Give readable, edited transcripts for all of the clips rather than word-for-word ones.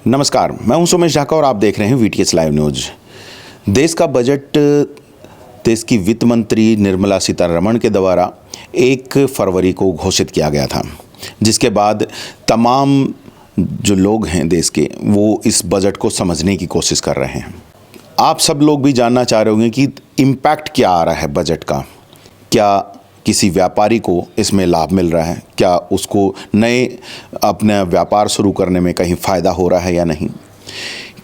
नमस्कार, मैं हूं सुमेश ढाका और आप देख रहे हैं वीटीएस लाइव न्यूज़। देश का बजट देश की वित्त मंत्री निर्मला सीतारमण के द्वारा 1 फरवरी को घोषित किया गया था, जिसके बाद तमाम जो लोग हैं देश के वो इस बजट को समझने की कोशिश कर रहे हैं। आप सब लोग भी जानना चाह रहे होंगे कि इम्पैक्ट क्या आ रहा है बजट का। क्या किसी व्यापारी को इसमें लाभ मिल रहा है? क्या उसको नए अपना व्यापार शुरू करने में कहीं फ़ायदा हो रहा है या नहीं?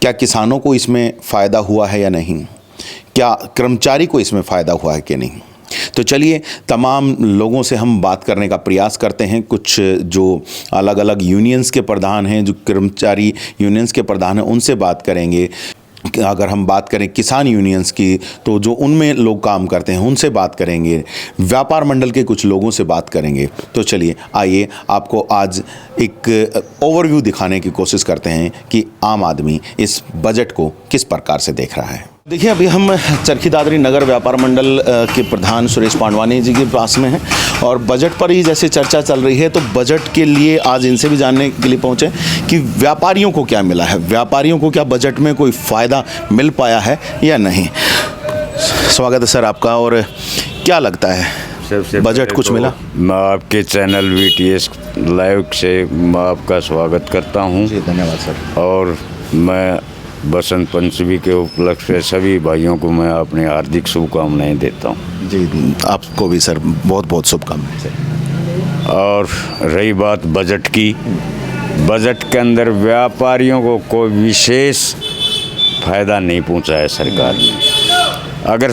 क्या किसानों को इसमें फ़ायदा हुआ है या नहीं? क्या कर्मचारी को इसमें फ़ायदा हुआ है कि नहीं? तो चलिए तमाम लोगों से हम बात करने का प्रयास करते हैं। कुछ जो अलग अलग यूनियंस के प्रधान हैं, जो कर्मचारी यूनियंस के प्रधान हैं, उनसे बात करेंगे। अगर हम बात करें किसान यूनियंस की, तो जो उनमें लोग काम करते हैं उनसे बात करेंगे। व्यापार मंडल के कुछ लोगों से बात करेंगे। तो चलिए आइए आपको आज एक ओवरव्यू दिखाने की कोशिश करते हैं कि आम आदमी इस बजट को किस प्रकार से देख रहा है। देखिए, अभी हम चरखी दादरी नगर व्यापार मंडल के प्रधान सुरेश पांडवानी जी के पास में हैं और बजट पर ही जैसे चर्चा चल रही है, तो बजट के लिए आज इनसे भी जानने के लिए पहुंचे कि व्यापारियों को क्या मिला है, व्यापारियों को क्या बजट में कोई फ़ायदा मिल पाया है या नहीं। स्वागत है सर आपका। और क्या लगता है, सबसे बजट कुछ मिला? मैं आपके चैनल वीटीएस लाइव से मैं आपका स्वागत करता हूं। जी धन्यवाद सर। और मैं बसंत पंचमी के उपलक्ष्य से सभी भाइयों को मैं अपनी हार्दिक शुभकामनाएं देता हूं। जी आपको भी सर बहुत बहुत शुभकामनाएं। और रही बात बजट की, बजट के अंदर व्यापारियों को कोई विशेष फ़ायदा नहीं पहुंचा है सरकार ने। अगर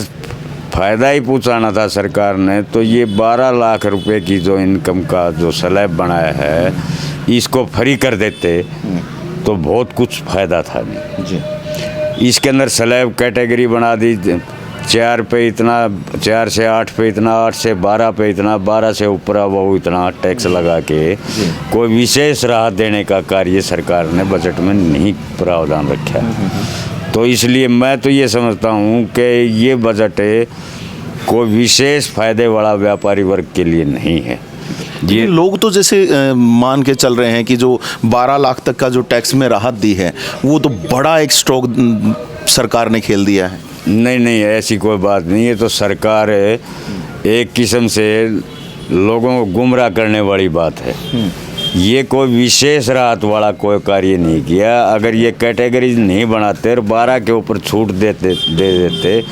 फ़ायदा ही पहुंचाना था सरकार ने तो ये 12 लाख रुपए की जो इनकम का जो स्लैब बनाया है इसको फ्री कर देते तो बहुत कुछ फ़ायदा था जी। इसके अंदर स्लैब कैटेगरी बना दी, 4 पे इतना, 4 से 8 पे इतना, 8 से 12 पे इतना, 12 से ऊपर वो इतना टैक्स लगा के कोई विशेष राहत देने का कार्य सरकार ने बजट में नहीं प्रावधान रखा है। तो इसलिए मैं तो ये समझता हूँ कि ये बजट कोई विशेष फ़ायदे वाला व्यापारी वर्ग के लिए नहीं है। ये लोग तो जैसे मान के चल रहे हैं कि जो 12 लाख तक का जो टैक्स में राहत दी है वो तो बड़ा एक स्ट्रोक सरकार ने खेल दिया है। नहीं, ऐसी कोई बात नहीं है। तो सरकार एक किस्म से लोगों को गुमराह करने वाली बात है। ये कोई विशेष राहत वाला कोई कार्य नहीं किया। अगर ये कैटेगरी नहीं बनाते और 12 के ऊपर छूट दे देते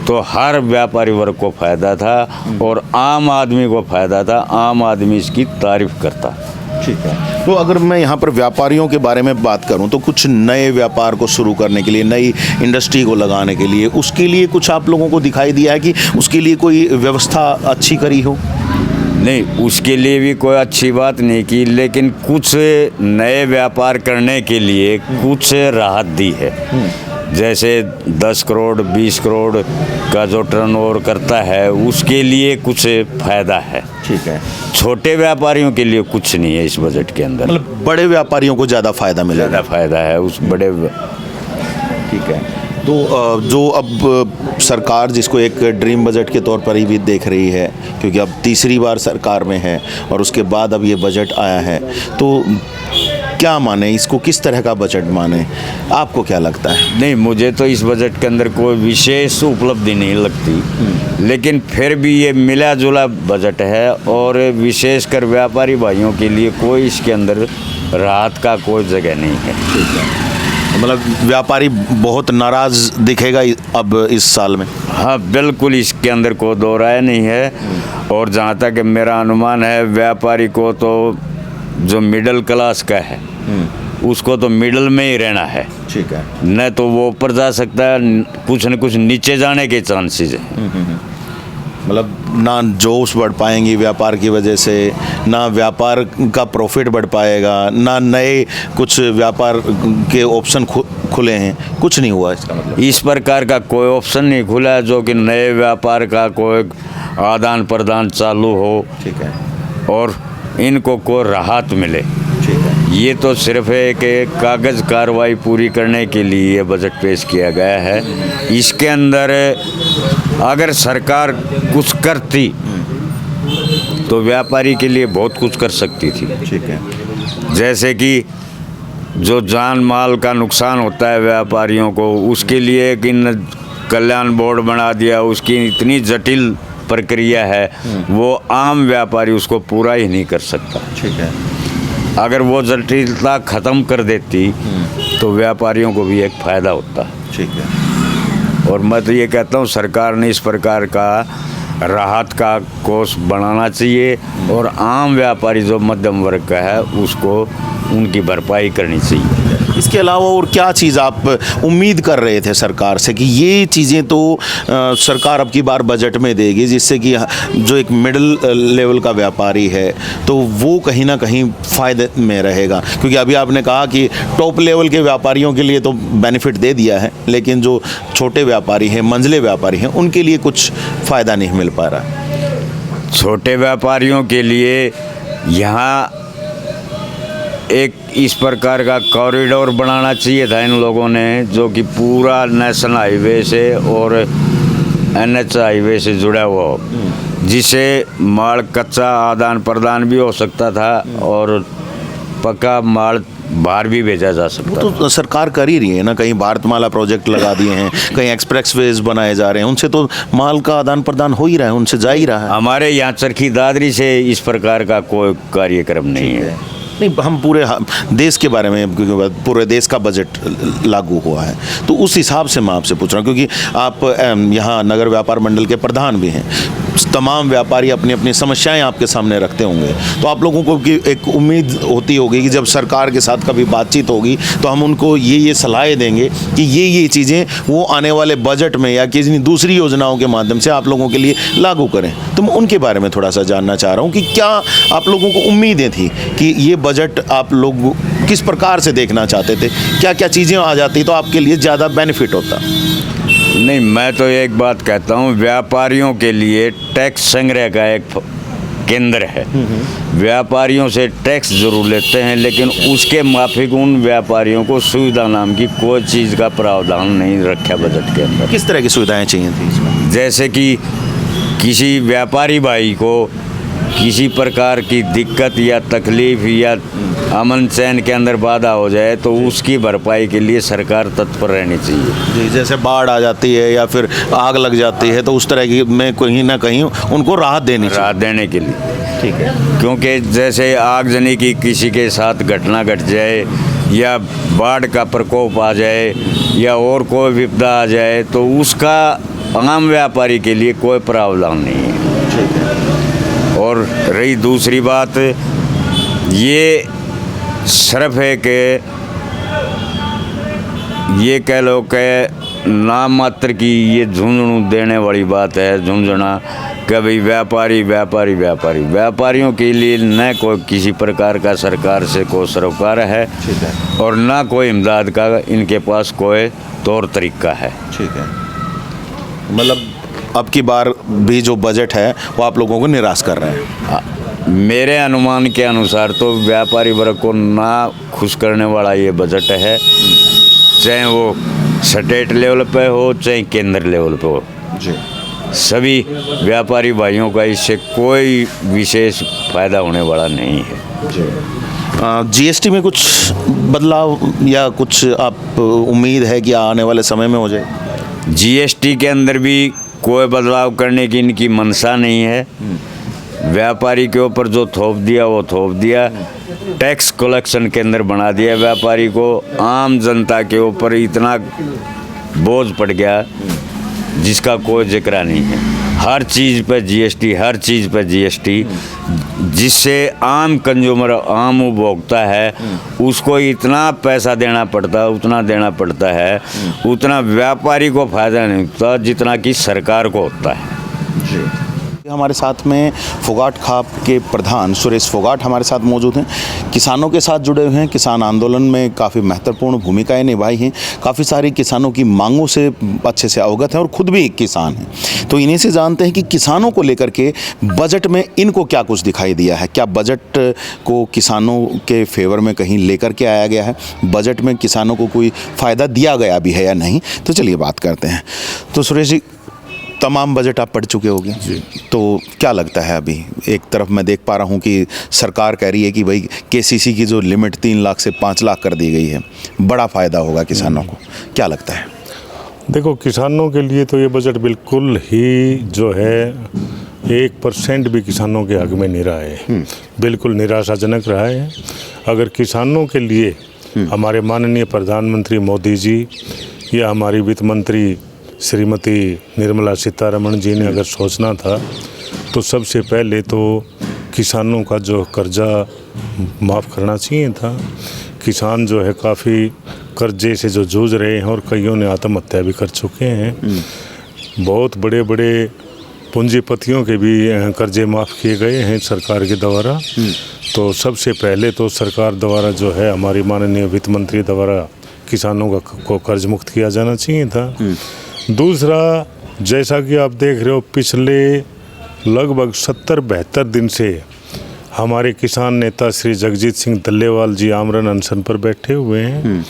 तो हर व्यापारी वर्ग को फ़ायदा था और आम आदमी को फ़ायदा था। आम आदमी इसकी तारीफ़ करता। ठीक है। तो अगर मैं यहाँ पर व्यापारियों के बारे में बात करूँ तो कुछ नए व्यापार को शुरू करने के लिए, नई इंडस्ट्री को लगाने के लिए, उसके लिए कुछ आप लोगों को दिखाई दिया है कि उसके लिए कोई व्यवस्था अच्छी करी हो? नहीं, उसके लिए भी कोई अच्छी बात नहीं की, लेकिन कुछ नए व्यापार करने के लिए कुछ राहत दी है। जैसे 10 करोड़ 20 करोड़ का जो टर्नओवर करता है उसके लिए कुछ फ़ायदा है। ठीक है। छोटे व्यापारियों के लिए कुछ नहीं है इस बजट के अंदर। मतलब बड़े व्यापारियों को ज़्यादा फ़ायदा मिलेगा? ज़्यादा फ़ायदा है उस बड़े। ठीक है। तो जो अब सरकार जिसको एक ड्रीम बजट के तौर पर ही भी देख रही है, क्योंकि अब तीसरी बार सरकार में है और उसके बाद अब ये बजट आया है, तो क्या माने इसको, किस तरह का बजट माने, आपको क्या लगता है? नहीं, मुझे तो इस बजट के अंदर कोई विशेष उपलब्धि नहीं लगती, लेकिन फिर भी ये मिला जुला बजट है और विशेषकर व्यापारी भाइयों के लिए कोई इसके अंदर राहत का कोई जगह नहीं है। ठीक है। मतलब व्यापारी बहुत नाराज़ दिखेगा अब इस साल में? हाँ बिल्कुल, इसके अंदर कोई दो राय नहीं है। और जहाँ तक मेरा अनुमान है, व्यापारी को तो जो मिडिल क्लास का है उसको तो मिडिल में ही रहना है। ठीक है। न तो वो ऊपर जा सकता है, कुछ न कुछ नीचे जाने के चांसेस हैं। मतलब ना जोश बढ़ पाएंगी व्यापार की वजह से, ना व्यापार का प्रॉफिट बढ़ पाएगा, ना नए कुछ व्यापार के ऑप्शन खुले हैं, कुछ नहीं हुआ इसका मतलब। इस प्रकार का कोई ऑप्शन नहीं खुला जो कि नए व्यापार का कोई आदान प्रदान चालू हो। ठीक है। और इनको कोई राहत मिले। ठीक है। ये तो सिर्फ एक कागज़ कार्रवाई पूरी करने के लिए ये बजट पेश किया गया है। इसके अंदर अगर सरकार कुछ करती तो व्यापारी के लिए बहुत कुछ कर सकती थी। ठीक है। जैसे कि जो जान माल का नुकसान होता है व्यापारियों को, उसके लिए एक इन कल्याण बोर्ड बना दिया। उसकी इतनी जटिल प्रक्रिया है, वो आम व्यापारी उसको पूरा ही नहीं कर सकता। ठीक है। अगर वो जटिलता ख़त्म कर देती तो व्यापारियों को भी एक फ़ायदा होता। ठीक है। और मैं तो ये कहता हूँ सरकार ने इस प्रकार का राहत का कोष बनाना चाहिए और आम व्यापारी जो मध्यम वर्ग का है उसको उनकी भरपाई करनी चाहिए। इसके अलावा और क्या चीज़ आप उम्मीद कर रहे थे सरकार से कि ये चीज़ें तो सरकार अब की बार बजट में देगी, जिससे कि जो एक मिडिल लेवल का व्यापारी है तो वो कहीं ना कहीं फ़ायदे में रहेगा? क्योंकि अभी आपने कहा कि टॉप लेवल के व्यापारियों के लिए तो बेनिफिट दे दिया है, लेकिन जो छोटे व्यापारी हैं, मंझले व्यापारी हैं, उनके लिए कुछ फ़ायदा नहीं मिल पा रहा। छोटे व्यापारियों के लिए यहाँ एक इस प्रकार का कॉरिडोर बनाना चाहिए था इन लोगों ने, जो कि पूरा नेशनल हाईवे से और NH हाईवे से जुड़ा हुआ हो, जिससे माल कच्चा आदान प्रदान भी हो सकता था और पक्का माल बाहर भी भेजा जा सकता। तो सरकार कर ही रही है ना, कहीं भारतमाला प्रोजेक्ट लगा दिए हैं, कहीं एक्सप्रेसवेज बनाए जा रहे हैं, उनसे तो माल का आदान प्रदान हो ही रहा है, उनसे जा ही रहा है। हमारे यहाँ चरखी दादरी से इस प्रकार का कोई कार्यक्रम नहीं है। नहीं, हम पूरे देश के बारे में, क्योंकि पूरे देश का बजट लागू हुआ है तो उस हिसाब से मैं आपसे पूछ रहा हूँ, क्योंकि आप यहाँ नगर व्यापार मंडल के प्रधान भी हैं। तमाम व्यापारी अपनी अपनी समस्याएं आपके सामने रखते होंगे, तो आप लोगों को एक उम्मीद होती होगी कि जब सरकार के साथ कभी बातचीत होगी तो हम उनको ये सलाहें देंगे कि ये चीज़ें वो आने वाले बजट में या किसी दूसरी योजनाओं के माध्यम से आप लोगों के लिए लागू करें। तो मैं उनके बारे में थोड़ा सा जानना चाह रहा हूँ कि क्या आप लोगों को उम्मीदें थी कि ये बजट आप लोग किस प्रकार से देखना चाहते थे, क्या क्या चीज़ें आ जाती तो आपके लिए ज़्यादा बेनिफिट होता? नहीं, मैं तो एक बात कहता हूँ, व्यापारियों के लिए टैक्स संग्रह का एक केंद्र है। व्यापारियों से टैक्स जरूर लेते हैं, लेकिन उसके माफिक उन व्यापारियों को सुविधा नाम की कोई चीज़ का प्रावधान नहीं रखा बजट के अंदर। किस तरह की सुविधाएं चाहिए थी इसमें? जैसे कि किसी व्यापारी भाई को किसी प्रकार की दिक्कत या तकलीफ या अमन चैन के अंदर बाधा हो जाए तो उसकी भरपाई के लिए सरकार तत्पर रहनी चाहिए। जी, जैसे बाढ़ आ जाती है या फिर आग लग जाती है तो उस तरह की में कहीं ना कहीं उनको राहत देनी चाहिए। राहत देने के लिए, ठीक है। क्योंकि जैसे आगजनी की किसी के साथ घटना घट जाए या बाढ़ का प्रकोप आ जाए या और कोई विपदा आ जाए तो उसका आम व्यापारी के लिए कोई प्रावधान नहीं है। ठीक है। और रही दूसरी बात, ये सिर्फ है कि ये कह लो कि नाम मात्र की ये झुंझुनू देने वाली बात है, झुंझुना कि भाई व्यापारी व्यापारी व्यापारी, व्यापारियों के लिए न कोई किसी प्रकार का सरकार से कोई सरोकार है, ठीक है, और ना कोई इमदाद का इनके पास कोई तौर तरीका है। ठीक है। मतलब अब की बार भी जो बजट है वो आप लोगों को निराश कर रहे हैं? मेरे अनुमान के अनुसार तो व्यापारी वर्ग को ना खुश करने वाला ये बजट है, चाहे वो स्टेट लेवल पे हो चाहे केंद्र लेवल पे हो। जी। सभी व्यापारी भाइयों का इससे कोई विशेष फायदा होने वाला नहीं है। जी। GST में कुछ बदलाव या कुछ आप उम्मीद है कि आने वाले समय में हो जाए? GST के अंदर भी कोई बदलाव करने की इनकी मंशा नहीं है। व्यापारी के ऊपर जो थोप दिया वो थोप दिया, टैक्स कलेक्शन के अंदर बना दिया व्यापारी को। आम जनता के ऊपर इतना बोझ पड़ गया जिसका कोई जिक्र नहीं है। हर चीज़ पर GST, हर चीज़ पर GST, जिससे आम कंज्यूमर, आम उपभोक्ता है उसको इतना पैसा देना पड़ता है, उतना देना पड़ता है, उतना व्यापारी को फायदा नहीं होता जितना कि सरकार को होता है। जी। हमारे साथ में फोगाट खाप के प्रधान सुरेश फोगाट हमारे साथ मौजूद हैं। किसानों के साथ जुड़े हुए हैं, किसान आंदोलन में काफ़ी महत्वपूर्ण भूमिकाएं निभाई हैं, काफ़ी सारी किसानों की मांगों से अच्छे से अवगत हैं और खुद भी एक किसान हैं। तो इन्हीं से जानते हैं कि किसानों को लेकर के बजट में इनको क्या कुछ दिखाई दिया है, क्या बजट को किसानों के फेवर में कहीं लेकर के आया गया है, बजट में किसानों को कोई फ़ायदा दिया गया भी है या नहीं। तो चलिए बात करते हैं। तो सुरेश जी, तमाम बजट आप पढ़ चुके होंगे जी। तो क्या लगता है अभी? एक तरफ मैं देख पा रहा हूँ कि सरकार कह रही है कि भाई केसीसी की जो लिमिट 3 लाख से 5 लाख कर दी गई है, बड़ा फ़ायदा होगा किसानों को, क्या लगता है? देखो, किसानों के लिए तो ये बजट बिल्कुल ही जो है 1% भी किसानों के हक में नहीं रहा है, बिल्कुल निराशाजनक रहा है। अगर किसानों के लिए हमारे माननीय प्रधानमंत्री मोदी जी या हमारी वित्त मंत्री श्रीमती निर्मला सीतारमण जी ने अगर सोचना था तो सबसे पहले तो किसानों का जो कर्जा माफ़ करना चाहिए था। किसान जो है काफ़ी कर्जे से जो जूझ रहे हैं और कईयों ने आत्महत्या भी कर चुके हैं। बहुत बड़े बड़े पूंजीपतियों के भी कर्जे माफ़ किए गए हैं सरकार के द्वारा। तो सबसे पहले तो सरकार द्वारा जो है हमारी माननीय वित्त मंत्री द्वारा किसानों को कर्ज मुक्त किया जाना चाहिए था। दूसरा, जैसा कि आप देख रहे हो, पिछले लगभग 70-72 दिन से हमारे किसान नेता श्री जगजीत सिंह डल्लेवाल जी आमरण अनशन पर बैठे हुए हैं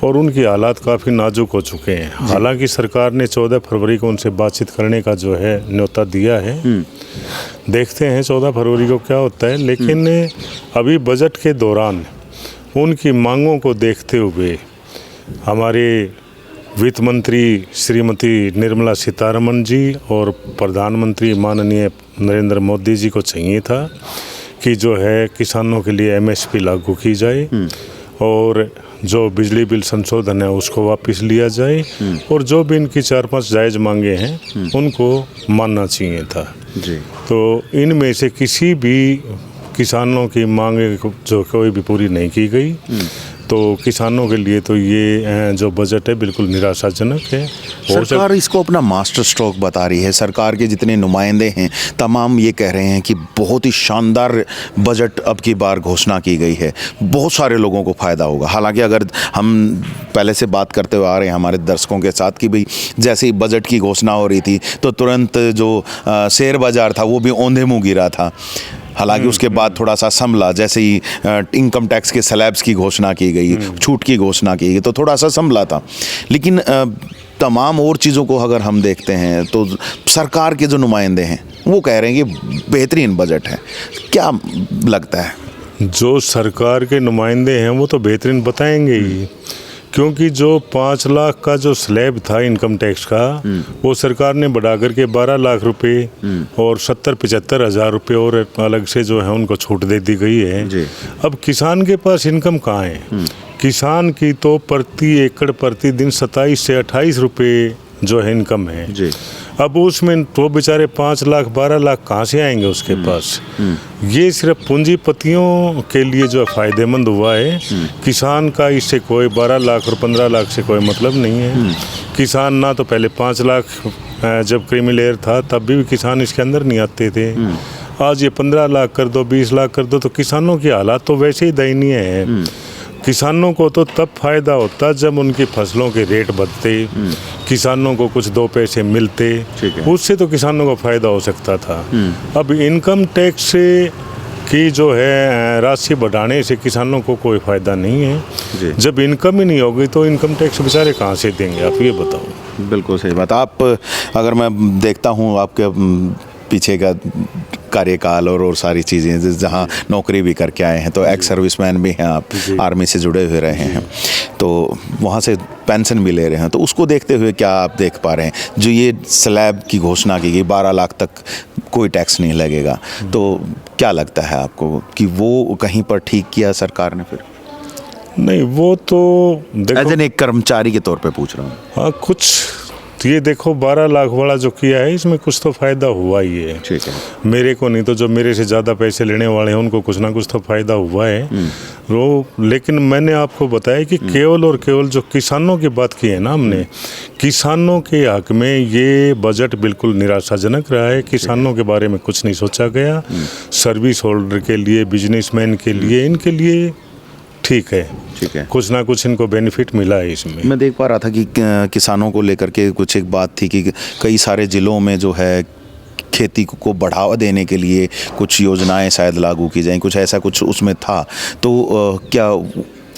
और उनकी हालात काफ़ी नाजुक हो चुके हैं। हालांकि सरकार ने 14 फरवरी को उनसे बातचीत करने का जो है न्योता दिया है, देखते हैं 14 फरवरी को क्या होता है। लेकिन अभी बजट के दौरान उनकी मांगों को देखते हुए हमारे वित्त मंत्री श्रीमती निर्मला सीतारमण जी और प्रधानमंत्री माननीय नरेंद्र मोदी जी को चाहिए था कि जो है किसानों के लिए MSP लागू की जाए और जो बिजली बिल संशोधन है उसको वापस लिया जाए और जो भी इनकी 4-5 जायज़ मांगे हैं उनको मानना चाहिए था जी। तो इनमें से किसी भी किसानों की मांगे जो कोई भी पूरी नहीं की गई। तो किसानों के लिए तो ये जो बजट है बिल्कुल निराशाजनक है। सरकार इसको अपना मास्टर स्ट्रोक बता रही है। सरकार के जितने नुमाइंदे हैं तमाम ये कह रहे हैं कि बहुत ही शानदार बजट अब की बार घोषणा की गई है, बहुत सारे लोगों को फ़ायदा होगा। हालांकि अगर हम पहले से बात करते हुए आ रहे हैं हमारे दर्शकों के साथ कि भाई जैसे ही बजट की घोषणा हो रही थी तो तुरंत जो शेयर बाज़ार था वो भी औंधे मुँह गिरा था। हालांकि उसके बाद थोड़ा सा संभला, जैसे ही इनकम टैक्स के स्लैब्स की घोषणा की गई, छूट की घोषणा की गई तो थोड़ा सा संभला था। लेकिन तमाम और चीज़ों को अगर हम देखते हैं तो सरकार के जो नुमाइंदे हैं वो कह रहे हैं कि बेहतरीन बजट है। क्या लगता है? जो सरकार के नुमाइंदे हैं वो तो बेहतरीन बताएंगे ही, क्योंकि जो 5 लाख का जो स्लैब था इनकम टैक्स का वो सरकार ने बढ़ा करके 12 लाख रुपए और 70-75 हज़ार रुपये और अलग से जो है उनको छूट दे दी गई है। अब किसान के पास इनकम कहाँ है? किसान की तो प्रति एकड़ प्रति दिन 27 से 28 रुपये जो है इनकम है जी। अब उसमें तो बेचारे 5 लाख 12 लाख कहाँ से आएंगे उसके पास? ये सिर्फ पूंजीपतियों के लिए जो फ़ायदेमंद हुआ है, किसान का इससे कोई 12 लाख और 15 लाख से कोई मतलब नहीं है। किसान ना तो पहले 5 लाख जब क्रीमी लेयर था तब भी किसान इसके अंदर नहीं आते थे। आज ये 15 लाख कर दो, 20 लाख कर दो तो किसानों की हालात तो वैसे ही दयनीय है। किसानों को तो तब फायदा होता जब उनकी फसलों के रेट बढ़ते, किसानों को कुछ 2 पैसे मिलते, उससे तो किसानों को फायदा हो सकता था। अब इनकम टैक्स की जो है राशि बढ़ाने से किसानों को कोई फायदा नहीं है। जब इनकम ही नहीं होगी तो इनकम टैक्स बेचारे कहाँ से देंगे, आप ये बताओ। बिल्कुल सही बात। आप अगर मैं देखता हूँ आपके पीछे का कार्यकाल और सारी चीज़ें, जहाँ नौकरी भी करके आए हैं तो एक्स सर्विसमैन भी हैं आप, आर्मी से जुड़े हुए रहे हैं तो वहाँ से पेंशन भी ले रहे हैं, तो उसको देखते हुए क्या आप देख पा रहे हैं? जो ये स्लैब की घोषणा की गई 12 लाख तक कोई टैक्स नहीं लगेगा, तो क्या लगता है आपको कि वो कहीं पर ठीक किया सरकार ने? फिर नहीं, वो तो देखो, एज एन एक कर्मचारी के तौर पे पूछ रहा हूँ। हाँ, कुछ तो ये देखो 12 लाख वाला जो किया है इसमें कुछ तो फ़ायदा हुआ ही है। ठीक है। मेरे को नहीं तो जो मेरे से ज़्यादा पैसे लेने वाले हैं उनको कुछ ना कुछ तो फ़ायदा हुआ है। वो लेकिन मैंने आपको बताया कि केवल और केवल जो किसानों की बात की है ना हमने, किसानों के हक में ये बजट बिल्कुल निराशाजनक रहा है। किसानों के बारे में कुछ नहीं सोचा गया। सर्विस होल्डर के लिए, बिजनेसमैन के लिए, इनके लिए ठीक है, कुछ ना कुछ इनको बेनिफिट मिला है इसमें। मैं देख पा रहा था कि किसानों को लेकर के कुछ एक बात थी कि कई सारे ज़िलों में जो है खेती को बढ़ावा देने के लिए कुछ योजनाएं शायद लागू की जाएं, कुछ ऐसा कुछ उसमें था। तो क्या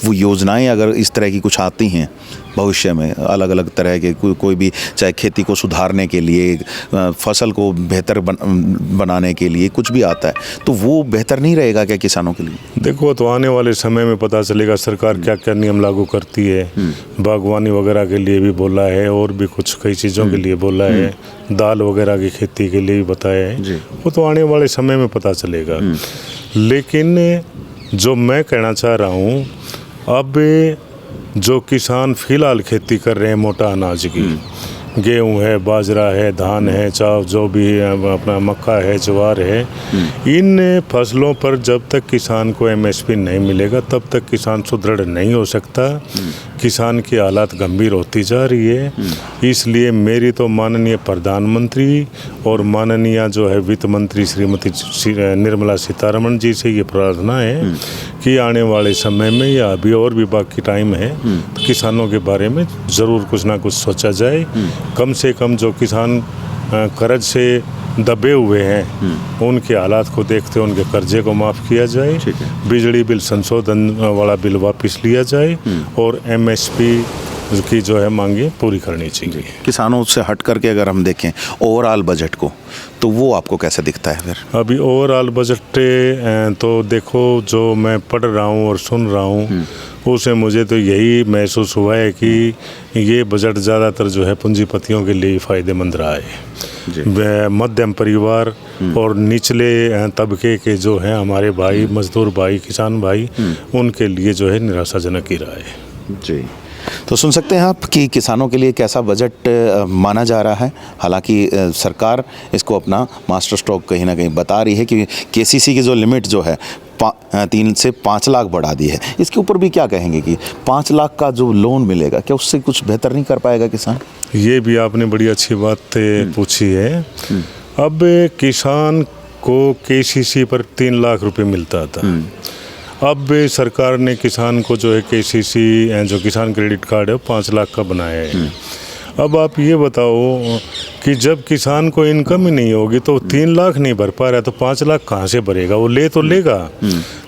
वो योजनाएं अगर इस तरह की कुछ आती हैं भविष्य में, अलग अलग तरह के कोई भी, चाहे खेती को सुधारने के लिए, फसल को बेहतर बनाने के लिए कुछ भी आता है, तो वो बेहतर नहीं रहेगा क्या किसानों के लिए? देखो, तो आने वाले समय में पता चलेगा सरकार क्या क्या नियम लागू करती है। बागवानी वगैरह के लिए भी बोला है, और भी कुछ कई चीज़ों के लिए बोला है, दाल वगैरह की खेती के लिए भी बताया है। वो तो आने वाले समय में पता चलेगा। लेकिन जो मैं कहना चाह रहा हूँ, अब जो किसान फिलहाल खेती कर रहे हैं मोटा अनाज की, गेहूँ है, बाजरा है, धान है, चाव जो भी है, अपना मक्का है, ज्वार है, इन फसलों पर जब तक किसान को एमएसपी नहीं मिलेगा तब तक किसान सुदृढ़ नहीं हो सकता। किसान की हालात गंभीर होती जा रही है। इसलिए मेरी तो माननीय प्रधानमंत्री और माननीय जो है वित्त मंत्री श्रीमती निर्मला सीतारमण जी से ये प्रार्थना है कि आने वाले समय में, या अभी और भी बाकी टाइम है, तो किसानों के बारे में ज़रूर कुछ ना कुछ सोचा जाए। कम से कम जो किसान कर्ज से दबे हुए हैं उनके हालात को देखते उनके कर्जे को माफ़ किया जाए, बिजली बिल संशोधन वाला बिल वापस लिया जाए, और एमएसपी की जो है मांगे पूरी करनी चाहिए। किसानों से हट करके अगर हम देखें ओवरऑल बजट को, तो वो आपको कैसे दिखता है फिर? अभी ओवरऑल बजट तो देखो, जो मैं पढ़ रहा हूँ और सुन रहा हूँ, उससे मुझे तो यही महसूस हुआ है कि ये बजट ज़्यादातर जो है पूंजीपतियों के लिए फ़ायदेमंद रहा है। मध्यम परिवार और निचले तबके के जो हैं हमारे भाई, मजदूर भाई, किसान भाई, उनके लिए जो है निराशाजनक ही रहा है। जी, तो सुन सकते हैं आप कि किसानों के लिए कैसा बजट माना जा रहा है। हालांकि सरकार इसको अपना मास्टर स्ट्रोक कहीं ना कहीं बता रही है कि केसीसी की जो लिमिट जो है 3 से 5 लाख बढ़ा दी है। इसके ऊपर भी क्या कहेंगे कि 5 लाख का जो लोन मिलेगा, क्या उससे कुछ बेहतर नहीं कर पाएगा किसान? ये भी आपने बड़ी अच्छी बात पूछी है। अब किसान को केसीसी पर 3 लाख रुपए मिलता था। अब सरकार ने किसान को जो है केसीसी, जो किसान क्रेडिट कार्ड है, 5 लाख का बनाया है। अब आप ये बताओ कि जब किसान को इनकम ही नहीं होगी तो 3 लाख नहीं भर पा रहा है, तो 5 लाख कहाँ से भरेगा? वो ले तो लेगा,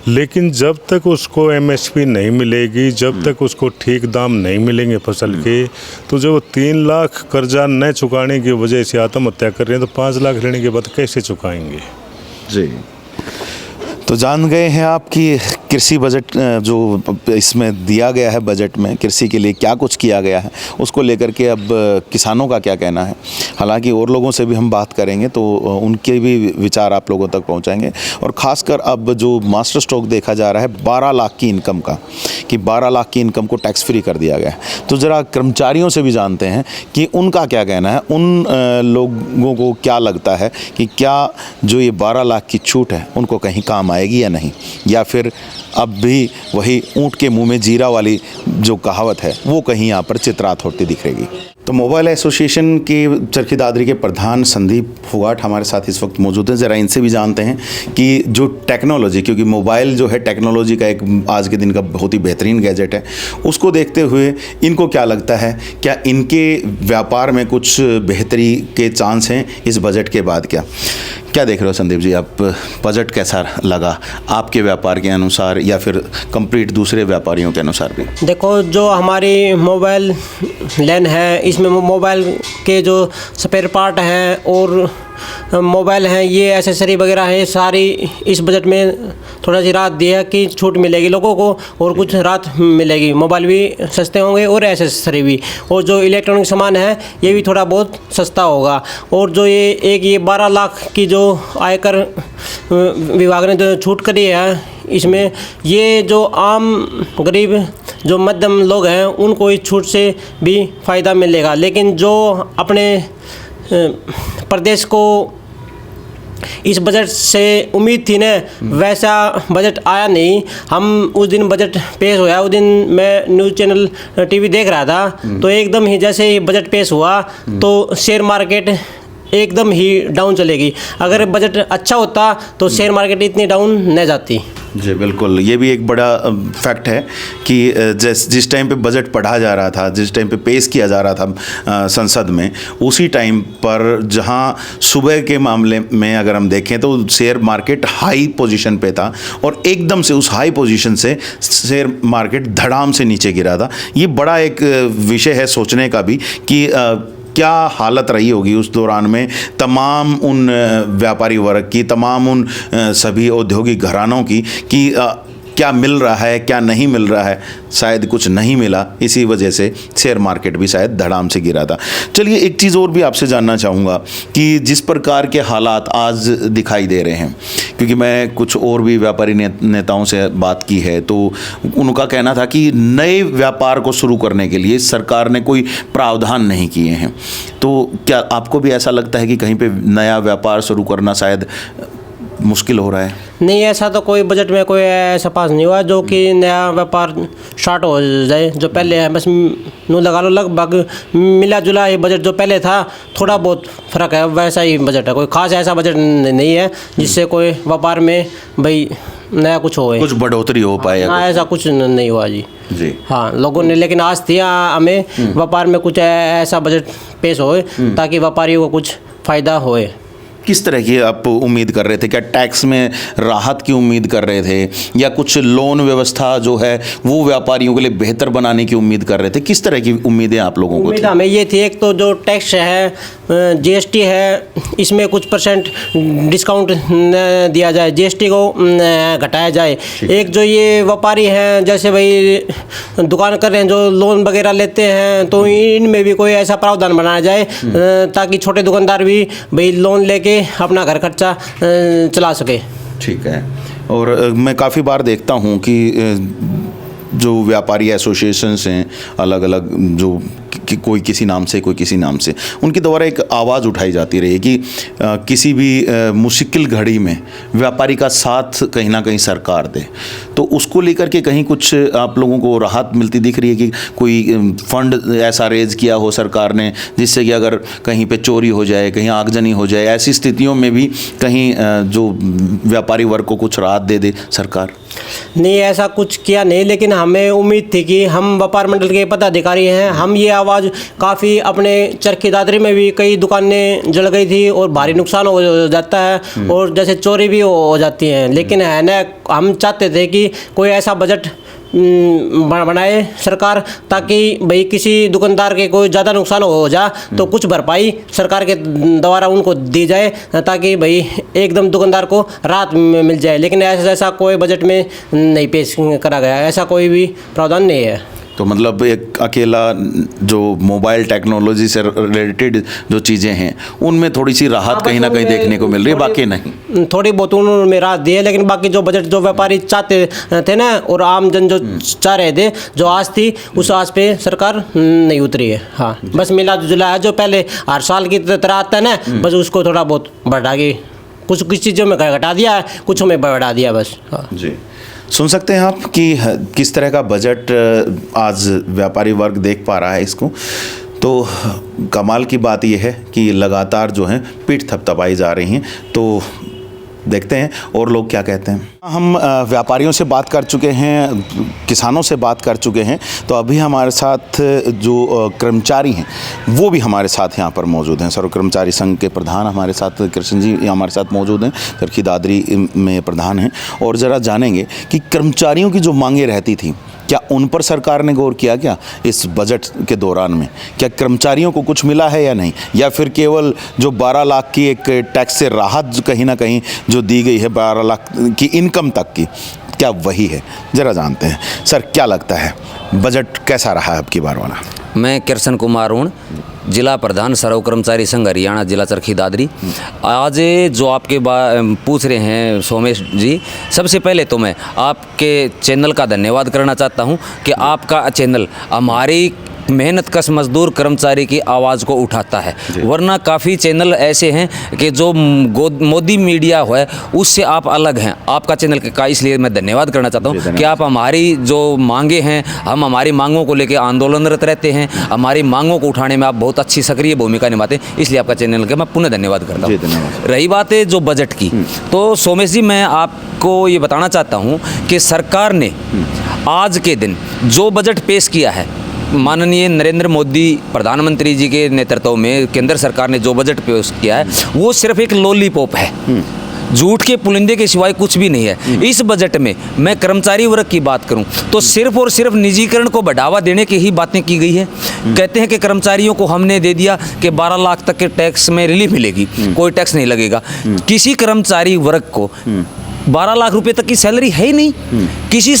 लेकिन जब तक उसको एमएसपी नहीं मिलेगी, जब तक उसको ठीक दाम नहीं मिलेंगे फसल के, तो जो 3 लाख कर्जा न चुकाने की वजह से आत्महत्या कर रहे हैं, तो 5 लाख लेने के बाद कैसे चुकाएंगे? जी, तो जान गए हैं आप कि कृषि बजट जो इसमें दिया गया है, बजट में कृषि के लिए क्या कुछ किया गया है, उसको लेकर के अब किसानों का क्या कहना है। हालांकि और लोगों से भी हम बात करेंगे तो उनके भी विचार आप लोगों तक पहुंचाएंगे। और ख़ासकर अब जो मास्टर स्ट्रोक देखा जा रहा है 12 लाख की इनकम का, कि 12 लाख की इनकम को टैक्स फ्री कर दिया गया है, तो ज़रा कर्मचारियों से भी जानते हैं कि उनका क्या कहना है। उन लोगों को क्या लगता है कि क्या जो ये 12 लाख की छूट है उनको कहीं काम आएगी या नहीं, या फिर अब भी वही ऊँट के मुंह में जीरा वाली जो कहावत है वो कहीं यहाँ पर चित्रात होती दिखेगी। तो मोबाइल एसोसिएशन के चरखी दादरी के प्रधान संदीप फुगाट हमारे साथ इस वक्त मौजूद हैं। ज़रा इनसे भी जानते हैं कि जो टेक्नोलॉजी, क्योंकि मोबाइल जो है टेक्नोलॉजी का एक आज के दिन का बहुत ही बेहतरीन गैजेट है, उसको देखते हुए इनको क्या लगता है, क्या इनके व्यापार में कुछ बेहतरी के चांस हैं इस बजट के बाद? क्या देख रहे हो संदीप जी आप, बजट कैसा लगा आपके व्यापार के अनुसार या फिर कंप्लीट दूसरे व्यापारियों के अनुसार भी? देखो, जो हमारी मोबाइल लाइन है, इसमें मोबाइल के जो स्पेयर पार्ट हैं और मोबाइल हैं, ये एसेसरी वगैरह है, सारी इस बजट में थोड़ा सी राहत दी है कि छूट मिलेगी लोगों को और कुछ राहत मिलेगी। मोबाइल भी सस्ते होंगे और एसेसरी भी, और जो इलेक्ट्रॉनिक सामान है ये भी थोड़ा बहुत सस्ता होगा। और जो ये 12 लाख की जो आयकर विभाग ने जो छूट करी है, इसमें ये जो आम गरीब जो मध्यम लोग हैं उनको इस छूट से भी फ़ायदा मिलेगा। लेकिन जो अपने प्रदेश को इस बजट से उम्मीद थी ना, वैसा बजट आया नहीं। हम उस दिन बजट पेश हुआ, उस दिन मैं न्यूज़ चैनल टीवी देख रहा था, तो एकदम ही जैसे ही बजट पेश हुआ तो शेयर मार्केट एकदम ही डाउन चलेगी। अगर बजट अच्छा होता तो शेयर मार्केट इतनी डाउन नहीं जाती। जी बिल्कुल, ये भी एक बड़ा फैक्ट है कि जिस टाइम पे बजट पढ़ा जा रहा था, जिस टाइम पे पेश किया जा रहा था संसद में, उसी टाइम पर जहां सुबह के मामले में अगर हम देखें तो शेयर मार्केट हाई पोजीशन पे था और एकदम से उस हाई पोजीशन से शेयर मार्केट धड़ाम से नीचे गिरा था। ये बड़ा एक विषय है सोचने का भी कि क्या हालत रही होगी उस दौरान में तमाम उन व्यापारी वर्ग की, तमाम उन सभी औद्योगिक घरानों की कि क्या मिल रहा है क्या नहीं मिल रहा है। शायद कुछ नहीं मिला, इसी वजह से शेयर मार्केट भी शायद धड़ाम से गिरा था। चलिए एक चीज़ और भी आपसे जानना चाहूँगा कि जिस प्रकार के हालात आज दिखाई दे रहे हैं, क्योंकि मैं कुछ और भी व्यापारी नेताओं से बात की है तो उनका कहना था कि नए व्यापार को शुरू करने के लिए सरकार ने कोई प्रावधान नहीं किए हैं। तो क्या आपको भी ऐसा लगता है कि कहीं पे नया व्यापार शुरू करना शायद मुश्किल हो रहा है? नहीं, ऐसा तो कोई बजट में कोई ऐसा पास नहीं हुआ जो कि नया व्यापार स्टार्ट हो जाए। जो पहले है बस नू लगा लो लगभग मिला जुला ये बजट जो पहले था, थोड़ा बहुत फ़र्क है, वैसा ही बजट है। कोई खास ऐसा बजट नहीं है जिससे कोई व्यापार में भाई नया कुछ होए, कुछ बढ़ोतरी हो पाए। हाँ, ऐसा कुछ नहीं हुआ जी। जी हाँ, लोगों ने लेकिन आज थी हमें व्यापार में कुछ ऐसा बजट पेश होए ताकि व्यापारियों को कुछ फ़ायदा होए। किस तरह की आप उम्मीद कर रहे थे? क्या टैक्स में राहत की उम्मीद कर रहे थे या कुछ लोन व्यवस्था जो है वो व्यापारियों के लिए बेहतर बनाने की उम्मीद कर रहे थे? किस तरह की उम्मीदें आप लोगों को उम्मीद थी? हमें ये थी, एक तो जो टैक्स है, जीएसटी है, इसमें कुछ परसेंट डिस्काउंट दिया जाए, जीएसटी को घटाया जाए। एक जो ये व्यापारी हैं जैसे भाई दुकान कर रहे हैं जो लोन वगैरह लेते हैं, तो इनमें भी कोई ऐसा प्रावधान बनाया जाए ताकि छोटे दुकानदार भी भाई लोन लेके अपना घर खर्चा चला सके। ठीक है। और मैं काफ़ी बार देखता हूँ कि जो व्यापारी एसोसिएशंस हैं अलग अलग, जो कि कोई किसी नाम से कोई किसी नाम से, उनके द्वारा एक आवाज़ उठाई जाती रही कि किसी भी मुश्किल घड़ी में व्यापारी का साथ कहीं ना कहीं सरकार दे। तो उसको लेकर के कहीं कुछ आप लोगों को राहत मिलती दिख रही है कि कोई फंड ऐसा रेज किया हो सरकार ने जिससे कि अगर कहीं पे चोरी हो जाए, कहीं आगजनी हो जाए, ऐसी स्थितियों में भी कहीं जो व्यापारी वर्ग को कुछ राहत दे दे सरकार? नहीं, ऐसा कुछ किया नहीं, लेकिन हमें उम्मीद थी कि हम व्यापार मंडल के पदाधिकारी हैं, हम ये आवाज़ काफ़ी अपने चरखी दादरी में भी कई दुकानें जल गई थी और भारी नुकसान हो जाता है और जैसे चोरी भी हो जाती हैं। लेकिन है ना, हम चाहते थे कि कोई ऐसा बजट बनाए सरकार ताकि भाई किसी दुकानदार के कोई ज़्यादा नुकसान हो जा तो कुछ भरपाई सरकार के द्वारा उनको दी जाए ताकि भाई एकदम दुकानदार को राहत मिल जाए। लेकिन ऐसा कोई बजट में नहीं पेश करा गया, ऐसा कोई भी प्रावधान नहीं है। तो मतलब एक अकेला जो मोबाइल टेक्नोलॉजी से रिलेटेड जो चीज़ें हैं उनमें थोड़ी सी राहत कहीं ना कहीं देखने को मिल रही है, बाकी नहीं। थोड़ी बहुत उन्होंने राहत दी है, लेकिन बाकी जो बजट जो व्यापारी चाहते थे ना और आम जन जो चाह रहे थे, जो आस थी उस आस पे सरकार नहीं उतरी है। हाँ, बस मिला जुला है जो पहले हर साल की तरह आता है ना, बस उसको थोड़ा बहुत बढ़ा के कुछ चीज़ों में घटा दिया है, कुछ में बढ़ा दिया बस। हाँ जी, सुन सकते हैं आप कि किस तरह का बजट आज व्यापारी वर्ग देख पा रहा है इसको। तो कमाल की बात यह है कि लगातार जो है पीठ थपथपाई जा रही हैं। तो देखते हैं और लोग क्या कहते हैं। हम व्यापारियों से बात कर चुके हैं, किसानों से बात कर चुके हैं, तो अभी हमारे साथ जो कर्मचारी हैं वो भी हमारे साथ यहाँ पर मौजूद हैं। सर्व कर्मचारी संघ के प्रधान हमारे साथ कृष्ण जी हमारे साथ मौजूद हैं, चरखी दादरी में प्रधान हैं। और ज़रा जानेंगे कि कर्मचारियों की जो मांगें रहती थी क्या उन पर सरकार ने गौर किया क्या इस बजट के दौरान में? क्या कर्मचारियों को कुछ मिला है या नहीं, या फिर केवल जो 12 लाख की एक टैक्स से राहत कहीं ना कहीं जो दी गई है 12 लाख की इनकम तक की, क्या वही है? ज़रा जानते हैं। सर, क्या लगता है बजट कैसा रहा है अब की बार वाला? मैं कृष्ण कुमार हूँ, जिला प्रधान सर्व कर्मचारी संघ हरियाणा, जिला चरखी दादरी। आज जो आपके पूछ रहे हैं सोमेश जी, सबसे पहले तो मैं आपके चैनल का धन्यवाद करना चाहता हूं कि आपका चैनल हमारी मेहनत कश मजदूर कर्मचारी की आवाज़ को उठाता है। वरना काफ़ी चैनल ऐसे हैं कि जो मोदी मीडिया है उससे आप अलग हैं। आपका चैनल का इसलिए मैं धन्यवाद करना चाहता हूँ कि आप हमारी जो मांगे हैं, हम हमारी मांगों को लेकर आंदोलनरत रहते हैं, हमारी मांगों को उठाने में आप बहुत अच्छी सक्रिय भूमिका निभाते हैं, इसलिए आपका चैनल का मैं पुनः धन्यवाद करता हूँ। रही बात है जो बजट की, तो सोमेश जी मैं आपको ये बताना चाहता हूँ कि सरकार ने आज के दिन जो बजट पेश किया है, माननीय नरेंद्र मोदी प्रधानमंत्री जी के नेतृत्व में केंद्र सरकार ने जो बजट पेश किया है वो सिर्फ एक लॉलीपॉप है, झूठ के पुलिंदे के सिवाय कुछ भी नहीं है। इस बजट में मैं कर्मचारी वर्ग की बात करूं तो सिर्फ और सिर्फ निजीकरण को बढ़ावा देने की ही बातें की गई है। कहते हैं कि कर्मचारियों को हमने दे दिया कि 12 लाख तक के टैक्स में रिलीफ मिलेगी, कोई टैक्स नहीं लगेगा। किसी कर्मचारी वर्ग को 12 लाख रुपए तक की सैलरी है ही नहीं किसी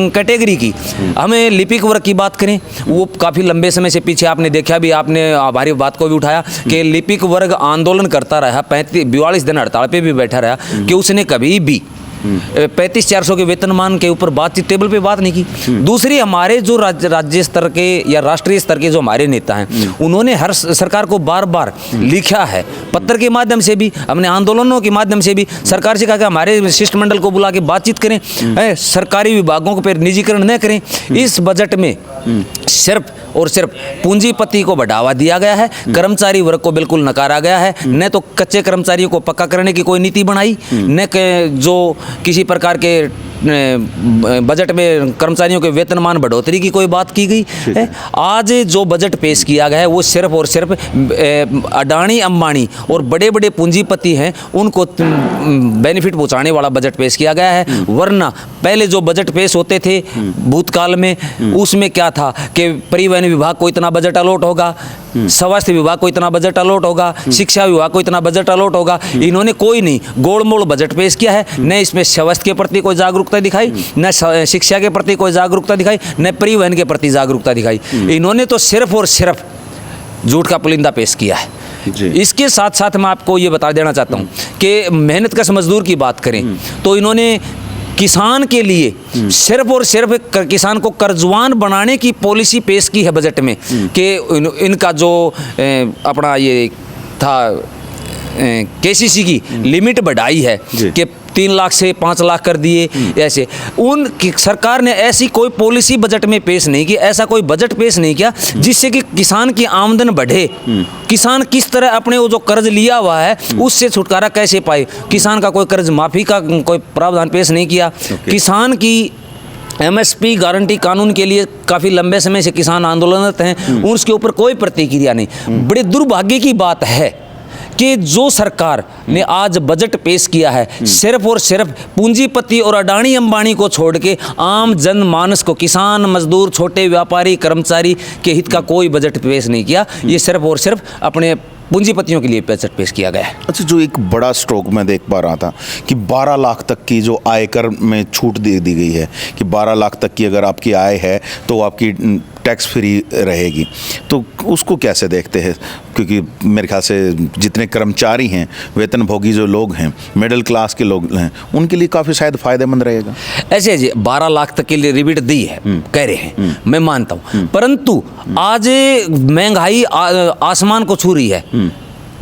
कैटेगरी की। हमें लिपिक वर्ग की बात करें, वो काफ़ी लंबे समय से पीछे आपने देखा भी, आपने हमारी बात को भी उठाया कि लिपिक वर्ग आंदोलन करता रहा, 42 दिन हड़ताल पे भी बैठा रहा कि उसने कभी भी 35,400 के वेतनमान के ऊपर बातचीत टेबल पे बात नहीं की। दूसरी, हमारे जो राज्य स्तर के या राष्ट्रीय स्तर के जो हमारे नेता हैं उन्होंने हर सरकार को बार बार लिखा है, पत्र के माध्यम से भी, हमने आंदोलनों के माध्यम से भी सरकार से कहा कि हमारे शिष्टमंडल को बुला के बातचीत करें, सरकारी विभागों को फिर निजीकरण न करें। इस बजट में सिर्फ और सिर्फ पूंजीपति को बढ़ावा दिया गया है, कर्मचारी वर्ग को बिल्कुल नकारा गया है। न तो कच्चे कर्मचारियों को पक्का करने की कोई नीति बनाई, न जो किसी प्रकार के बजट में कर्मचारियों के वेतनमान बढ़ोतरी की कोई बात की गई है। आज जो बजट पेश किया गया है वो सिर्फ और सिर्फ अडानी अंबानी और बड़े बड़े पूंजीपति हैं उनको बेनिफिट पहुंचाने वाला बजट पेश किया गया है। वरना पहले जो बजट पेश होते थे भूतकाल में, उसमें क्या था कि परिवहन विभाग को इतना बजट अलॉट होगा, स्वास्थ्य विभाग को इतना बजट अलॉट होगा, शिक्षा विभाग को इतना बजट अलॉट होगा। इन्होंने कोई नहीं, गोलमोल बजट पेश किया है। न इसमें स्वास्थ्य के प्रति कोई जागरूकता दिखाई, न शिक्षा के प्रति कोई जागरूकता दिखाई, न परिवहन के प्रति जागरूकता दिखाई। इन्होंने तो सिर्फ और सिर्फ झूठ का पुलिंदा पेश किया है। इसके साथ साथ मैं आपको ये बता देना चाहता हूँ कि मेहनत कश मजदूर की बात करें तो इन्होंने किसान के लिए सिर्फ और सिर्फ किसान को कर्जवान बनाने की पॉलिसी पेश की है बजट में कि इनका जो अपना ये था केसीसी की लिमिट बढ़ाई है कि 3 लाख से 5 लाख कर दिए। ऐसे उन सरकार ने ऐसी कोई पॉलिसी बजट में पेश नहीं की, ऐसा कोई बजट पेश नहीं किया जिससे कि किसान की आमदन बढ़े। किसान किस तरह अपने वो जो कर्ज लिया हुआ है उससे छुटकारा कैसे पाए, किसान का कोई कर्ज माफ़ी का कोई प्रावधान पेश नहीं किया। किसान की MSP गारंटी कानून के लिए काफ़ी लंबे समय से किसान आंदोलनरत हैं, उसके ऊपर कोई प्रतिक्रिया नहीं। बड़े दुर्भाग्य की बात है कि जो सरकार ने आज बजट पेश किया है सिर्फ और सिर्फ पूंजीपति और अडानी अंबानी को छोड़ के आम जनमानस को, किसान, मजदूर, छोटे व्यापारी, कर्मचारी के हित का कोई बजट पेश नहीं किया। ये सिर्फ और सिर्फ अपने पूंजीपतियों के लिए बजट पेश किया गया है। अच्छा, जो एक बड़ा स्ट्रोक मैं देख पा रहा था कि 12 लाख तक की जो आयकर में छूट दे दी गई है कि 12 लाख तक की अगर आपकी आय है तो आपकी टैक्स फ्री रहेगी, तो उसको कैसे देखते हैं? क्योंकि मेरे ख्याल से जितने कर्मचारी हैं, वेतनभोगी जो लोग हैं, मिडिल क्लास के लोग हैं, उनके लिए काफ़ी शायद फ़ायदेमंद रहेगा। ऐसे जी 12 लाख तक के लिए रिबेट दी है कह रहे हैं, मैं मानता हूँ, परंतु आज महंगाई आसमान को छू रही है।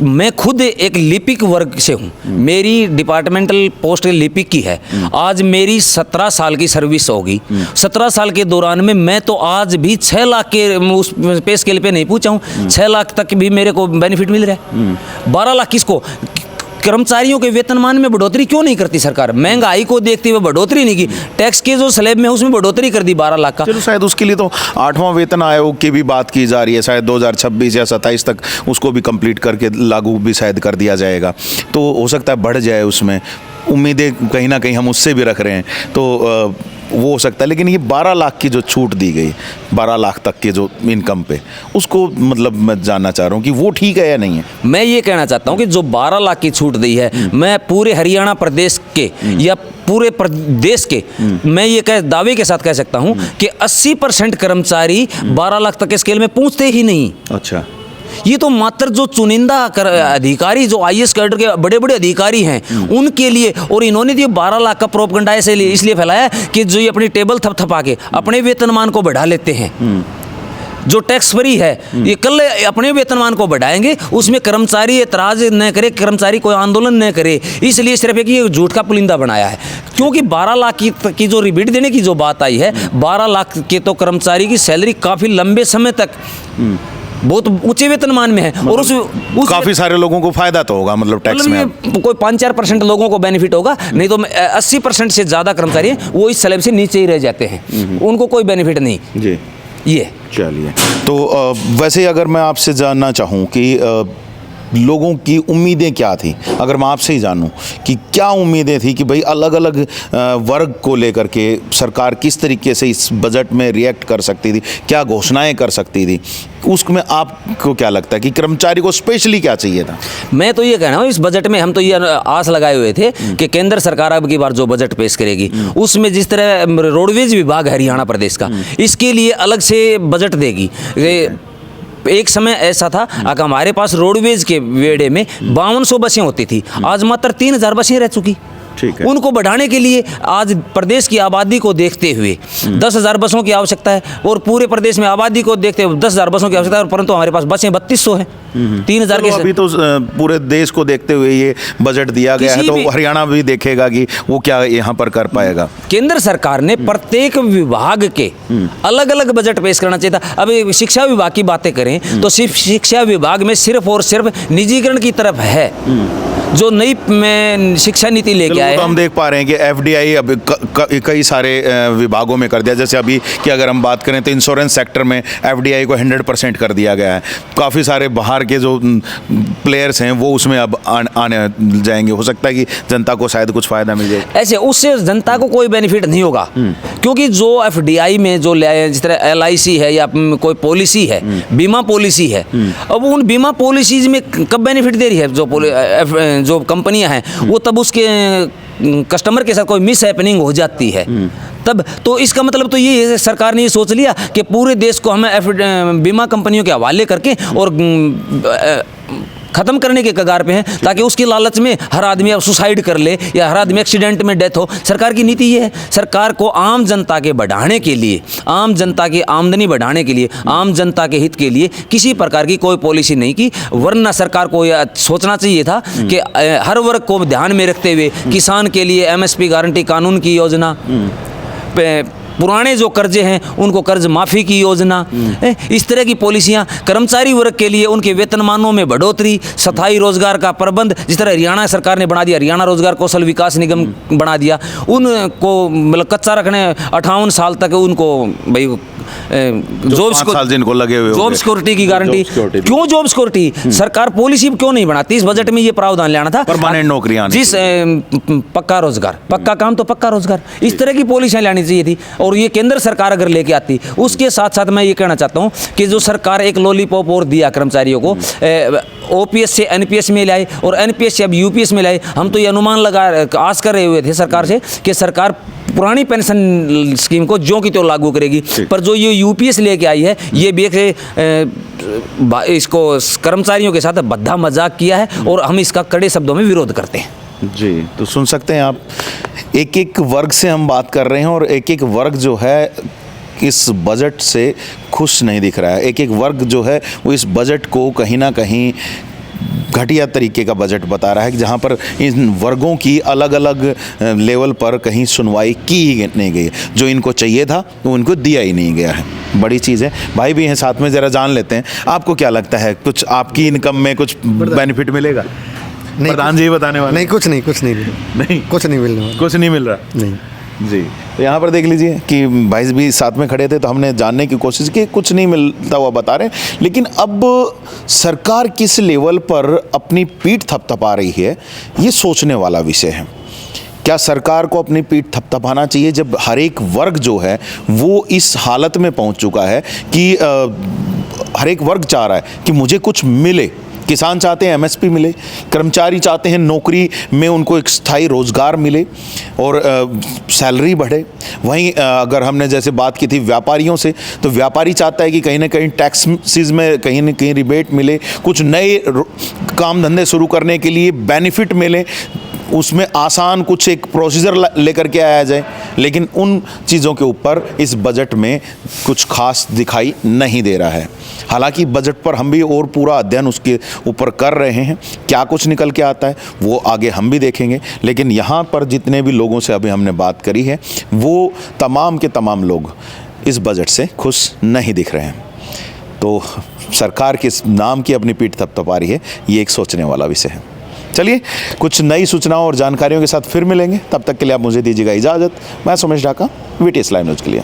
मैं खुद एक लिपिक वर्ग से हूँ, मेरी डिपार्टमेंटल पोस्ट लिपिक की है। आज मेरी 17 साल की सर्विस होगी। 17 साल के दौरान में मैं तो आज भी 6 लाख के उस पे स्केल पे नहीं पूछा हूँ, 6 लाख तक भी मेरे को बेनिफिट मिल रहा है। 12 लाख किसको? कर्मचारियों के वेतनमान में बढ़ोतरी क्यों नहीं करती सरकार? महंगाई को देखते हुए बढ़ोतरी नहीं की, टैक्स के जो स्लैब में है उसमें बढ़ोतरी कर दी 12 लाख का। चलो, शायद उसके लिए तो 8वां वेतन आयोग की भी बात की जा रही है, शायद 2026 या 27 तक उसको भी कंप्लीट करके लागू भी शायद कर दिया जाएगा, तो हो सकता है बढ़ जाए। उसमें उम्मीदें कहीं ना कहीं हम उससे भी रख रहे हैं, तो वो हो सकता है। लेकिन ये 12 लाख की जो छूट दी गई, 12 लाख तक के जो इनकम पे, उसको मतलब मैं जानना चाह रहा हूँ कि वो ठीक है या नहीं है। मैं ये कहना चाहता हूँ कि जो 12 लाख की छूट दी है, मैं पूरे हरियाणा प्रदेश के या पूरे प्रदेश के मैं ये दावे के साथ कह सकता हूँ कि 80% कर्मचारी 12 लाख तक के स्केल में पहुँचते ही नहीं। अच्छा, ये तो मात्र जो चुनिंदा अधिकारी, जो IAS कैडर के बड़े बड़े अधिकारी हैं उनके लिए, और इन्होंने ये 12 लाख का प्रोपगंडा इसलिए फैलाया कि जो ये अपनी टेबल थपथपा के अपने वेतनमान को बढ़ा लेते हैं। जो टैक्स फ्री है, ये कल अपने वेतनमान को बढ़ाएंगे, उसमें कर्मचारी एतराज न करे, कर्मचारी कोई आंदोलन न करे, इसलिए सिर्फ एक ये झूठ का पुलिंदा बनाया है। क्योंकि 12 लाख की जो रिबेट देने की जो बात आई है, 12 लाख के तो कर्मचारी की सैलरी काफ़ी लंबे समय तक बहुत ऊंचे वेतनमान में है, और उस काफी सारे लोगों को फायदा तो होगा, मतलब टैक्स में कोई 5-4% लोगों को बेनिफिट होगा, नहीं तो 80% से ज़्यादा कर्मचारी हैं वो इस स्लैब से नीचे ही रह जाते हैं, उनको कोई बेनिफिट नहीं। जी, ये चलिए। तो वैसे अगर मैं आपसे जानना चाहूँ कि लोगों की उम्मीदें क्या थी, अगर मैं आपसे ही जानूं कि क्या उम्मीदें थी कि भाई अलग अलग वर्ग को लेकर के सरकार किस तरीके से इस बजट में रिएक्ट कर सकती थी, क्या घोषणाएं कर सकती थी, उसमें आपको क्या लगता है कि कर्मचारी को स्पेशली क्या चाहिए था? मैं तो ये कहना हूँ, इस बजट में हम तो ये आस लगाए हुए थे कि केंद्र सरकार अब की बार जो बजट पेश करेगी उसमें जिस तरह रोडवेज विभाग है हरियाणा प्रदेश का, इसके लिए अलग से बजट देगी। एक समय ऐसा था कि हमारे पास रोडवेज के बेड़े में 5200 बसें होती थी, आज मात्र 3000 बसें रह चुकी। ठीक है। उनको बढ़ाने के लिए आज प्रदेश की आबादी को देखते हुए 10,000 बसों की आवश्यकता है, और पूरे प्रदेश में आबादी को देखते हुए 10,000 बसों की आवश्यकता है, परंतु हमारे पास बसें 3200 हैं। 3000 के अभी तो पूरे देश को देखते हुए ये बजट दिया गया है, तो हरियाणा भी देखेगा कि वो क्या यहाँ पर कर पाएगा। केंद्र सरकार ने प्रत्येक विभाग के अलग अलग बजट पेश करना चाहिए था। अब शिक्षा विभाग की बातें करें तो सिर्फ शिक्षा विभाग में सिर्फ और सिर्फ निजीकरण की तरफ है, जो नई शिक्षा नीति लेके आए तो हम देख पा रहे हैं कि एफडीआई अब कई सारे विभागों में कर दिया। जैसे अभी की अगर हम बात करें तो इंश्योरेंस सेक्टर में एफडीआई को 100% कर दिया गया है। काफ़ी सारे बाहर के जो प्लेयर्स हैं वो उसमें अब आने जाएंगे। हो सकता है कि जनता को शायद कुछ फ़ायदा मिल जाए। ऐसे उससे जनता को कोई बेनिफिट नहीं होगा, क्योंकि जो एफडीआई में जो ले आए, जिस तरह एलआईसी है या कोई पॉलिसी है, बीमा पॉलिसी है, अब उन बीमा पॉलिसीज में कब बेनिफिट दे रही है जो कंपनियां हैं, वो तब उसके कस्टमर के साथ कोई मिस हैपनिंग हो जाती है तब। तो इसका मतलब तो ये है, सरकार ने ये सोच लिया कि पूरे देश को हमें बीमा कंपनियों के हवाले करके और ख़त्म करने के कगार पे हैं, ताकि उसकी लालच में हर आदमी अब सुसाइड कर ले या हर आदमी एक्सीडेंट में डेथ हो। सरकार की नीति ये है, सरकार को आम जनता के बढ़ाने के लिए, आम जनता की आमदनी बढ़ाने के लिए, आम जनता के हित के लिए किसी प्रकार की कोई पॉलिसी नहीं की। वरना सरकार को यह सोचना चाहिए था कि हर वर्ग को ध्यान में रखते हुए किसान के लिए एमएसपी गारंटी कानून की योजना, पुराने जो कर्जे हैं उनको कर्ज माफ़ी की योजना, इस तरह की पॉलिसियां, कर्मचारी वर्ग के लिए उनके वेतनमानों में बढ़ोतरी, स्थायी रोजगार का प्रबंध, जिस तरह हरियाणा सरकार ने बना दिया, हरियाणा रोजगार कौशल विकास निगम बना दिया, उनको मतलब कच्चा रखने 58 साल तक उनको भाई जॉब सिक्योरिटी की गारंटी। क्यों जॉब सिक्योरिटी? सरकार पॉलिसी क्यों नहीं बनाती? इस बजट में ये प्रावधान लाना था, परमानेंट नौकरियां, जिस पक्का रोजगार, पक्का काम तो पक्का रोजगार, इस तरह की पॉलिसियां लानी चाहिए थी। और ये केंद्र सरकार अगर लेके आती, उसके साथ साथ मैं ये कहना चाहता हूँ कि जो सरकार एक लॉलीपॉप और दिया कर्मचारियों को, ओपीएस से एनपीएस में लाए और एनपीएस से अब यूपीएस में लाए। हम तो ये अनुमान लगा आस कर रहे हुए थे सरकार से कि सरकार पुरानी पेंशन स्कीम को ज्यों की त्यों लागू करेगी, पर जो ये यूपीएस लेके आई है, ये भी इसको कर्मचारियों के साथ भद्दा मजाक किया है, और हम इसका कड़े शब्दों में विरोध करते हैं। जी, तो सुन सकते हैं आप, एक एक वर्ग से हम बात कर रहे हैं और एक एक वर्ग जो है इस बजट से खुश नहीं दिख रहा है। एक एक वर्ग जो है वो इस बजट को कहीं ना कहीं घटिया तरीके का बजट बता रहा है, कि जहाँ पर इन वर्गों की अलग अलग लेवल पर कहीं सुनवाई की ही नहीं गई। जो इनको चाहिए था वो इनको दिया ही नहीं गया है। बड़ी चीज़ है। भाई भी हैं साथ में, ज़रा जान लेते हैं, आपको क्या लगता है, कुछ आपकी इनकम में कुछ बेनिफिट मिलेगा? प्रधान जी बताने वाले? नहीं, कुछ नहीं कुछ नहीं मिलने वाला, कुछ नहीं मिल रहा। नहीं जी, तो यहाँ पर देख लीजिए कि भाई भी साथ में खड़े थे, तो हमने जानने की कोशिश की, कुछ नहीं मिलता हुआ बता रहे हैं। लेकिन अब सरकार किस लेवल पर अपनी पीठ थपथपा रही है, ये सोचने वाला विषय है। क्या सरकार को अपनी पीठ थपथपाना चाहिए जब हर एक वर्ग जो है वो इस हालत में पहुँच चुका है कि हर एक वर्ग चाह रहा है कि मुझे कुछ मिले। किसान चाहते हैं एमएसपी मिले, कर्मचारी चाहते हैं नौकरी में उनको एक स्थायी रोजगार मिले और सैलरी बढ़े। वहीं अगर हमने जैसे बात की थी व्यापारियों से, तो व्यापारी चाहता है कि कहीं ना कहीं टैक्सेस में कहीं ना कहीं रिबेट मिले, कुछ नए काम धंधे शुरू करने के लिए बेनिफिट मिले। उसमें आसान कुछ एक प्रोसीजर लेकर के आया जाए, लेकिन उन चीज़ों के ऊपर इस बजट में कुछ खास दिखाई नहीं दे रहा है। हालांकि बजट पर हम भी और पूरा अध्ययन उसके ऊपर कर रहे हैं, क्या कुछ निकल के आता है वो आगे हम भी देखेंगे। लेकिन यहाँ पर जितने भी लोगों से अभी हमने बात करी है वो तमाम के तमाम लोग इस बजट से खुश नहीं दिख रहे हैं। तो सरकार किस नाम की अपनी पीठ थपथपा रही है, ये एक सोचने वाला विषय है। चलिए, कुछ नई सूचनाओं और जानकारियों के साथ फिर मिलेंगे। तब तक के लिए आप मुझे दीजिएगा इजाज़त। मैं Sumesh Dhaka, VTS live news के लिए।